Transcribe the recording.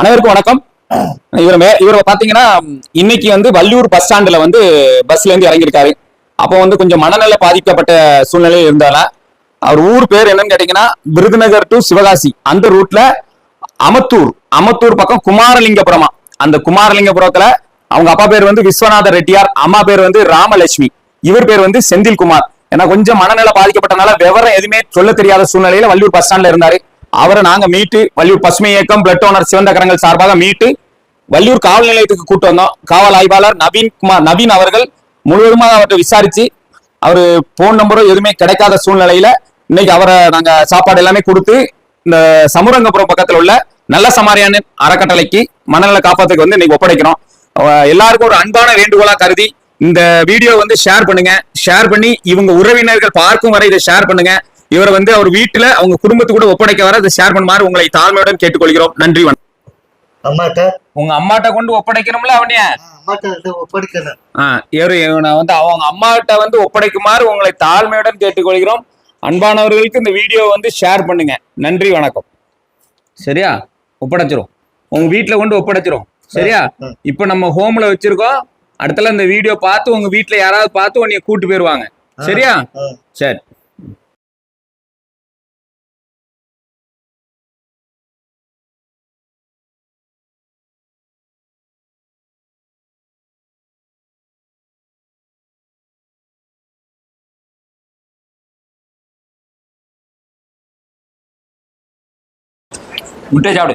அனைவருக்கும் வணக்கம். இவர் பாத்தீங்கன்னா இன்னைக்கு வந்து வள்ளியூர் பஸ் ஸ்டாண்ட்ல வந்து பஸ்ல இருந்து இறங்கியிருக்காரு. அப்போ வந்து கொஞ்சம் மனநல பாதிக்கப்பட்ட சூழ்நிலையில் இருந்தால அவர் ஊர் பேர் என்னன்னு கேட்டீங்கன்னா விருதுநகர் டு சிவகாசி அந்த ரூட்ல அமத்தூர் பக்கம் குமாரலிங்கபுரமா. அந்த குமாரலிங்கபுரத்துல அவங்க அப்பா பேர் வந்து விஸ்வநாத ரெட்டியார், அம்மா பேர் வந்து ராமலட்சுமி, இவர் பேர் வந்து செந்தில்குமார். ஏன்னா கொஞ்சம் மனநல பாதிக்கப்பட்டனால விவரம் எதுவுமே சொல்ல தெரியாத சூழ்நிலையில வள்ளியூர் பஸ் ஸ்டாண்ட்ல இருந்தாரு. அவரை நாங்க மீட்டு வள்ளியூர் பசுமை இயக்கம் பிளட் ஓனர் சிவந்த கரங்கள் சார்பாக மீட்டு வள்ளியூர் காவல் நிலையத்துக்கு கூட்டு வந்தோம். காவல் ஆய்வாளர் நவீன் அவர்கள் முழுவதுமாக அவர்கிட்ட விசாரிச்சு அவரு போன் நம்பரும் எதுவுமே கிடைக்காத சூழ்நிலையில இன்னைக்கு அவரை நாங்க சாப்பாடு எல்லாமே கொடுத்து இந்த சமுரங்கபுரம் பக்கத்தில் உள்ள நல்ல சமாரியான அறக்கட்டளைக்கு மனநல காப்பாத்துக்கு வந்து இன்னைக்கு ஒப்படைக்கிறோம். எல்லாருக்கும் ஒரு அன்பான வேண்டுகோளா கருதி இந்த வீடியோ வந்து ஷேர் பண்ணுங்க. ஷேர் பண்ணி இவங்க உறவினர்கள் பார்க்கும் வரை இதை ஷேர் பண்ணுங்க. இவரை வந்து அவர் வீட்டுல அவங்க குடும்பத்து கூட ஒப்படைக்க வர இதை ஷேர் பண்ணுமாறு உங்களை தாழ்மையுடன் கேட்டுக்கொள்கிறோம். நன்றி. அம்மாட்ட உங்க அம்மாட்ட கொண்டு ஒப்படைக்கணும்ல அவனைய ஒப்படைக்கணும். வந்து அவங்க அம்மாட்ட வந்து ஒப்படைக்குமாறு உங்களை தாழ்மையுடன் கேட்டுக்கொள்கிறோம். அன்பானவர்களுக்கு இந்த வீடியோ வந்து ஷேர் பண்ணுங்க. நன்றி, வணக்கம். சரியா? ஒப்படைச்சிரும், உங்க வீட்டுல கொண்டு ஒப்படைச்சிரும். சரியா? இப்ப நம்ம ஹோம்ல வச்சிருக்கோம். அடுத்தல இந்த வீடியோ பார்த்து உங்க வீட்டுல யாராவது பார்த்து உன்னைய கூட்டு போயிருவாங்க. சரியா? சரி. முட்டை சாப்பிடு.